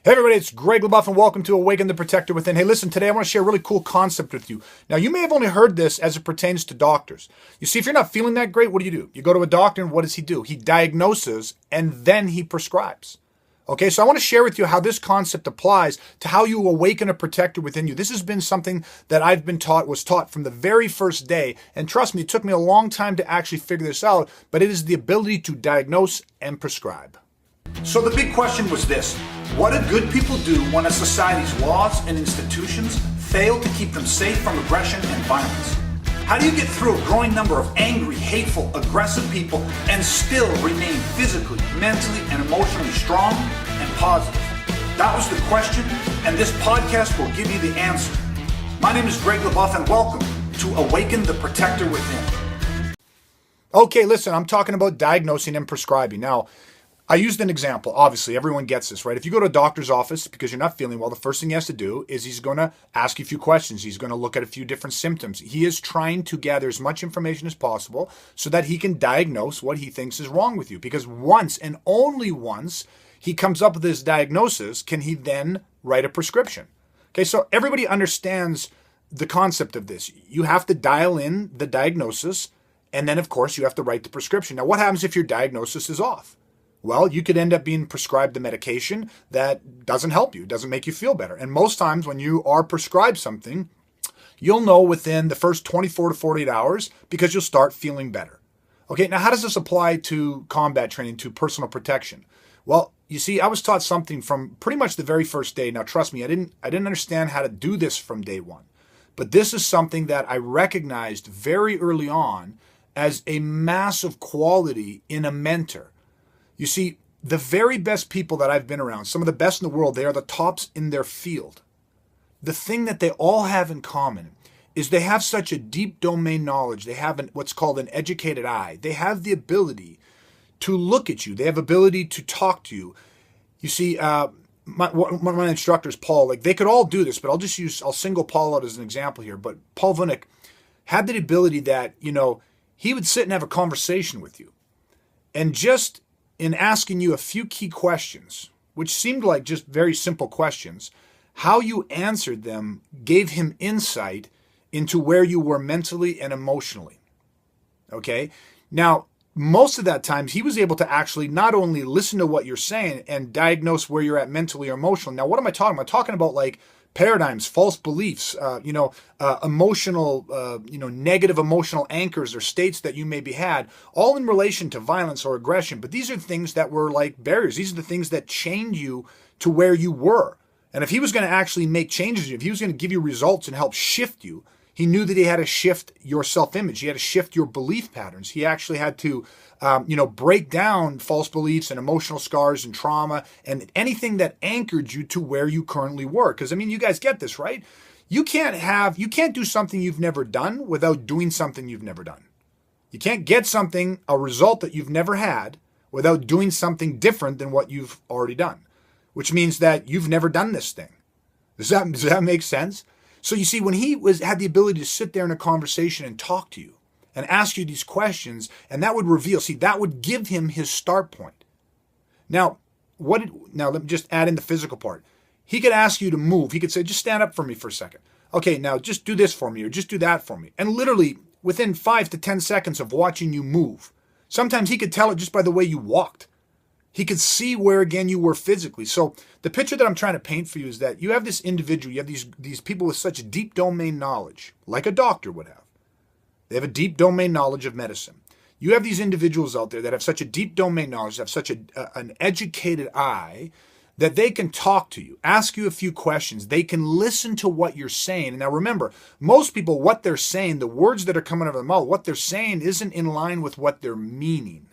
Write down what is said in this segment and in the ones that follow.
Hey everybody, it's Greg LaBeouf and welcome to Awaken the Protector Within. Hey listen, today I want to share a really cool concept with you. Now you may have only heard this as it pertains to doctors. You see, if you're not feeling that great, what do? You go to a doctor and what does he do? He diagnoses and then he prescribes. Okay, so I want to share with you how this concept applies to how you awaken a protector within you. This has been something that I've been taught, was taught from the very first day. And trust me, it took me a long time to actually figure this out, but it is the ability to diagnose and prescribe. So the big question was this: what do good people do when a society's laws and institutions fail to keep them safe from aggression and violence? How do you get through a growing number of angry, hateful, aggressive people and still remain physically, mentally, and emotionally strong and positive? That was the question, and this podcast will give you the answer. My name is Greg LaBeouf, and welcome to Awaken the Protector Within. Okay, listen, I'm talking about diagnosing and prescribing. Now, I used an example. Obviously, everyone gets this, right? If you go to a doctor's office because you're not feeling well, the first thing he has to do is he's going to ask you a few questions. He's going to look at a few different symptoms. He is trying to gather as much information as possible so that he can diagnose what he thinks is wrong with you. Because once and only once he comes up with his diagnosis, can he then write a prescription. Okay, so everybody understands the concept of this. You have to dial in the diagnosis, and then, of course, you have to write the prescription. Now, what happens if your diagnosis is off? Well, you could end up being prescribed a medication that doesn't help you, doesn't make you feel better. And most times when you are prescribed something, you'll know within the first 24 to 48 hours because you'll start feeling better. Okay, now how does this apply to combat training, to personal protection? Well, you see, I was taught something from pretty much the very first day. Now, trust me, I didn't understand how to do this from day one. But this is something that I recognized very early on as a massive quality in a mentor. You see, the very best people that I've been around, some of the best in the world, they are the tops in their field. The thing that they all have in common is they have such a deep domain knowledge. They have what's called an educated eye. They have the ability to look at you. They have ability to talk to you. You see, one of my instructors, Paul, they could all do this, but I'll single Paul out as an example here. But Paul Vunick had the ability that, he would sit and have a conversation with you. And just in asking you a few key questions, which seemed like just very simple questions, how you answered them gave him insight into where you were mentally and emotionally. Okay? Now, most of that time, he was able to actually not only listen to what you're saying and diagnose where you're at mentally or emotionally. Now, what am I talking about? I'm talking about paradigms, false beliefs, emotional, negative emotional anchors or states that you maybe had, all in relation to violence or aggression. But these are things that were like barriers. These are the things that chained you to where you were. And if he was going to actually make changes, if he was going to give you results and help shift you, he knew that he had to shift your self-image. He had to shift your belief patterns. He actually had to, break down false beliefs and emotional scars and trauma and anything that anchored you to where you currently were. Because, you guys get this, right? You can't do something you've never done without doing something you've never done. You can't get a result that you've never had without doing something different than what you've already done, which means that you've never done this thing. Does that make sense? So you see, when he had the ability to sit there in a conversation and talk to you and ask you these questions, and that would reveal, that would give him his start point. Now, let me just add in the physical part. He could ask you to move. He could say, just stand up for me for a second. Okay, now just do this for me or just do that for me. And literally within 5 to 10 seconds of watching you move, sometimes he could tell it just by the way you walked. He could see where, again, you were physically. So the picture that I'm trying to paint for you is that you have this individual, you have these people with such deep domain knowledge, like a doctor would have. They have a deep domain knowledge of medicine. You have these individuals out there that have such a deep domain knowledge, have such an educated eye, that they can talk to you, ask you a few questions. They can listen to what you're saying. And now remember, most people, what they're saying, the words that are coming out of their mouth, what they're saying isn't in line with what they're meaning.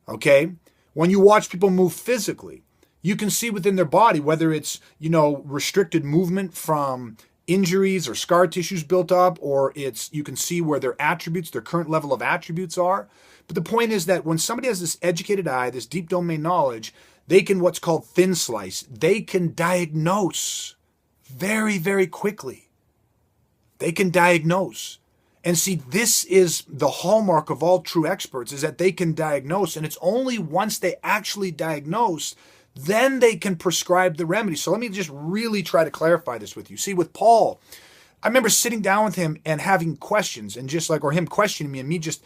Okay? When you watch people move physically, you can see within their body whether it's, restricted movement from injuries or scar tissues built up, or you can see where their attributes, their current level of attributes are. But the point is that when somebody has this educated eye, this deep domain knowledge, they can what's called thin slice. They can diagnose very, very quickly. They can diagnose. And see, this is the hallmark of all true experts, is that they can diagnose. And it's only once they actually diagnose then they can prescribe the remedy. So let me just really try to clarify this with you. See, with Paul, I remember sitting down with him and having questions, and just like, or him questioning me and me just,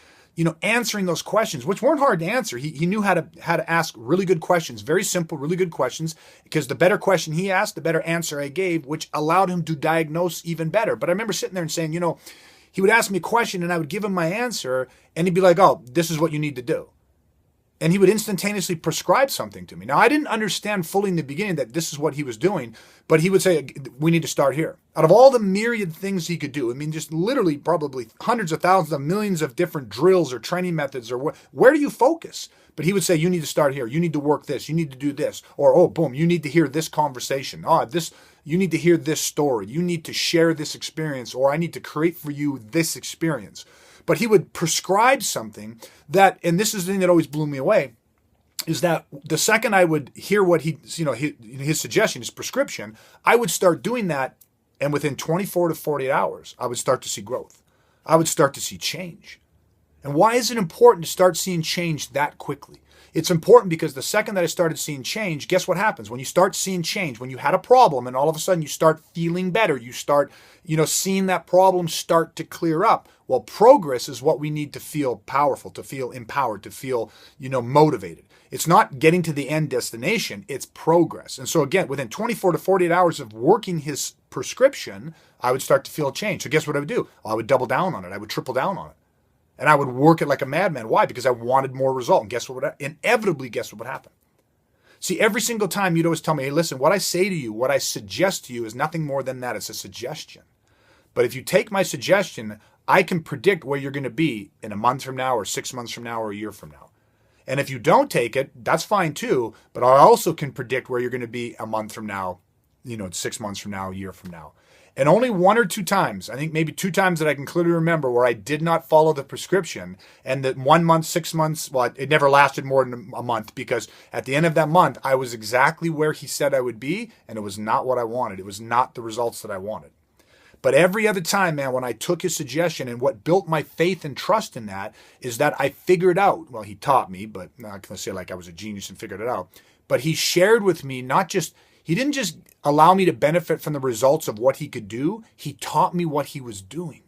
answering those questions, which weren't hard to answer. He knew how to ask really good questions, very simple, really good questions, because the better question he asked, the better answer I gave, which allowed him to diagnose even better. But I remember sitting there and saying, he would ask me a question and I would give him my answer, and he'd be like, oh, this is what you need to do. And he would instantaneously prescribe something to me. Now, I didn't understand fully in the beginning that this is what he was doing, but he would say, we need to start here. Out of all the myriad things he could do, I mean, just literally probably hundreds of thousands of millions of different drills or training methods, or where do you focus? But he would say, you need to start here. You need to work this. You need to do this. Or, oh, boom, you need to hear this conversation. You need to hear this story. You need to share this experience, or I need to create for you this experience. But he would prescribe something that, and this is the thing that always blew me away, is that the second I would hear what his suggestion, his prescription, I would start doing that, and within 24 to 48 hours, I would start to see growth. I would start to see change. And why is it important to start seeing change that quickly? It's important because the second that I started seeing change, guess what happens? When you start seeing change, when you had a problem and all of a sudden you start feeling better, you start, seeing that problem start to clear up. Well, progress is what we need to feel powerful, to feel empowered, to feel, motivated. It's not getting to the end destination, it's progress. And so again, within 24 to 48 hours of working his prescription, I would start to feel change. So guess what I would do? I would double down on it. I would triple down on it. And I would work it like a madman. Why? Because I wanted more result. And guess what would happen? See, every single time you'd always tell me, hey, listen, what I say to you, what I suggest to you is nothing more than that. It's a suggestion. But if you take my suggestion, I can predict where you're going to be in a month from now, or 6 months from now, or a year from now. And if you don't take it, that's fine too. But I also can predict where you're going to be a month from now, 6 months from now, a year from now. And only one or two times, I think maybe 2 times that I can clearly remember, where I did not follow the prescription, and that 1 month, 6 months, well, it never lasted more than a month, because at the end of that month, I was exactly where he said I would be, and it was not what I wanted. It was not the results that I wanted. But every other time, man, when I took his suggestion, and what built my faith and trust in that is that I figured out, well, he taught me, but I'm not going to say like I was a genius and figured it out, but he shared with me he didn't just allow me to benefit from the results of what he could do. He taught me what he was doing.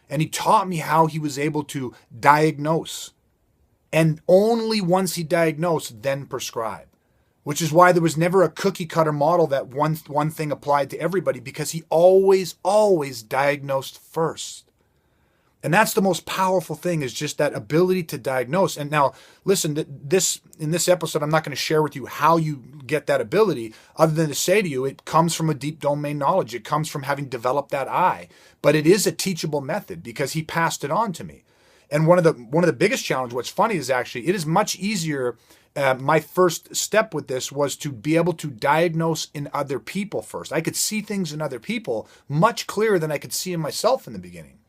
And he taught me how he was able to diagnose. And only once he diagnosed, then prescribe. Which is why there was never a cookie cutter model that one thing applied to everybody, because he always diagnosed first. And that's the most powerful thing, is just that ability to diagnose. And now, listen, in this episode, I'm not going to share with you how you get that ability, other than to say to you, it comes from a deep domain knowledge. It comes from having developed that eye. But it is a teachable method, because he passed it on to me. And one of the biggest challenges, what's funny is actually, it is much easier. My first step with this was to be able to diagnose in other people first. I could see things in other people much clearer than I could see in myself in the beginning.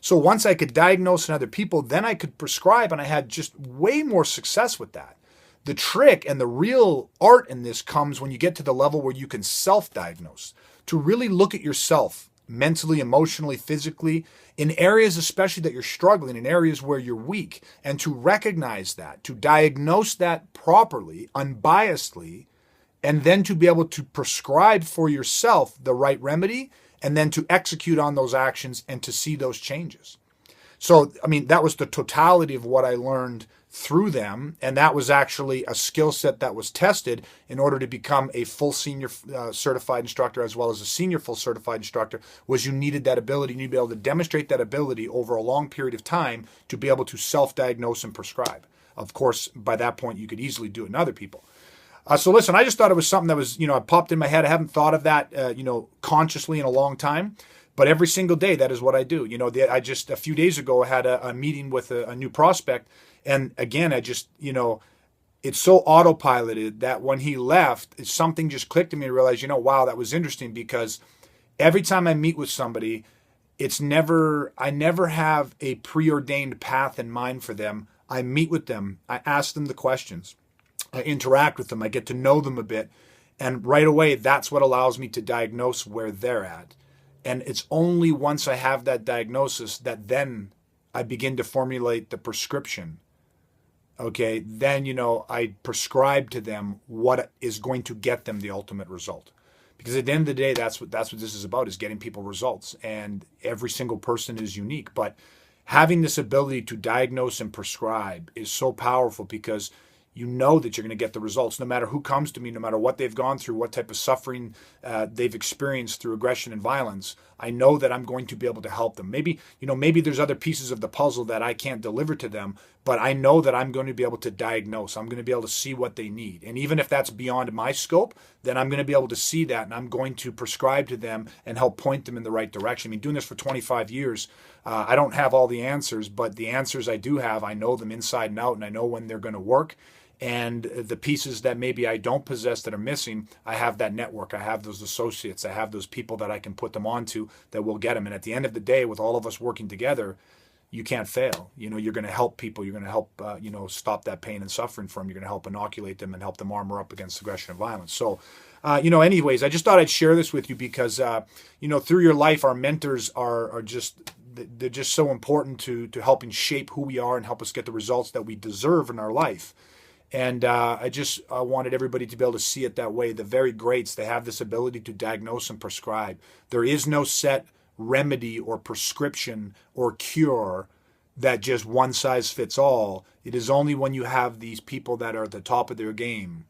So once I could diagnose in other people, then I could prescribe, and I had just way more success with that. The trick and the real art in this comes when you get to the level where you can self-diagnose, to really look at yourself mentally, emotionally, physically, in areas especially that you're struggling, in areas where you're weak, and to recognize that, to diagnose that properly, unbiasedly, and then to be able to prescribe for yourself the right remedy, and then to execute on those actions and to see those changes. So, I mean, that was the totality of what I learned through them. And that was actually a skill set that was tested in order to become a full senior certified instructor, as well as a senior full certified instructor, was you needed that ability. You need to be able to demonstrate that ability over a long period of time to be able to self-diagnose and prescribe. Of course, by that point, you could easily do it in other people. So listen, I just thought it was something that was, it popped in my head. I haven't thought of that, consciously in a long time. But every single day, that is what I do. I just, a few days ago, I had a meeting with a new prospect. And again, I just, it's so autopiloted that when he left, something just clicked to me and realized, wow, that was interesting, because every time I meet with somebody, I never have a preordained path in mind for them. I meet with them. I ask them the questions. I interact with them. I get to know them a bit. And right away, that's what allows me to diagnose where they're at. And it's only once I have that diagnosis that then I begin to formulate the prescription okay, then, I prescribe to them what is going to get them the ultimate result. Because at the end of the day, that's what this is about, is getting people results. And every single person is unique. But having this ability to diagnose and prescribe is so powerful, because you know that you're going to get the results no matter who comes to me, no matter what they've gone through, what type of suffering they've experienced through aggression and violence. I know that I'm going to be able to help them. Maybe there's other pieces of the puzzle that I can't deliver to them, but I know that I'm going to be able to diagnose. I'm going to be able to see what they need. And even if that's beyond my scope, then I'm going to be able to see that, and I'm going to prescribe to them and help point them in the right direction. I mean, doing this for 25 years, I don't have all the answers, but the answers I do have, I know them inside and out, and I know when they're going to work. And the pieces that maybe I don't possess that are missing, I have that network. I have those associates. I have those people that I can put them onto that will get them. And at the end of the day, with all of us working together, you can't fail. You're going to help people. You're going to help, stop that pain and suffering from them. You're going to help inoculate them and help them armor up against aggression and violence. So, anyways, I just thought I'd share this with you because, through your life, our mentors are just, they're just so important to helping shape who we are and help us get the results that we deserve in our life. And I wanted everybody to be able to see it that way. The very greats, they have this ability to diagnose and prescribe. There is no set remedy or prescription or cure that just one size fits all. It is only when you have these people that are at the top of their game,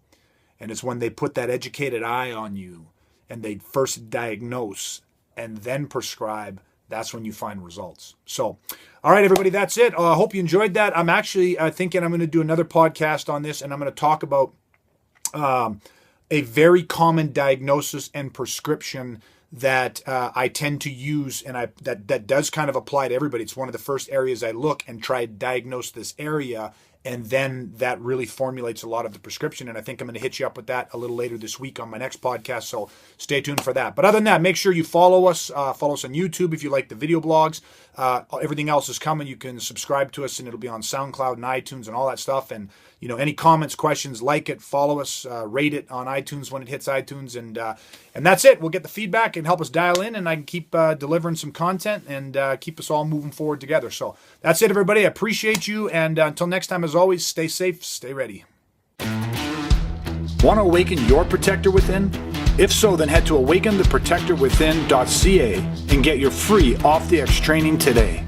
and it's when they put that educated eye on you and they first diagnose and then prescribe, that's when you find results. So, all right, everybody, that's it. I hope you enjoyed that. I'm actually thinking I'm going to do another podcast on this, and I'm going to talk about a very common diagnosis and prescription that I tend to use, and that does kind of apply to everybody. It's one of the first areas I look and try to diagnose this area, and then that really formulates a lot of the prescription. And I think I'm going to hit you up with that a little later this week on my next podcast, so stay tuned for that. But other than that, make sure you follow us on YouTube if you like the video blogs. Everything else is coming. You can subscribe to us, and it'll be on SoundCloud and iTunes and all that stuff. And any comments, questions, like it, follow us, rate it on iTunes when it hits iTunes, and that's it. We'll get the feedback and help us dial in, and I can keep delivering some content and keep us all moving forward together. So that's it, everybody. I appreciate you, and until next time, as always, stay safe, stay ready. Want to awaken your protector within? If so, then head to awakentheprotectorwithin.ca and get your free Off the X training today.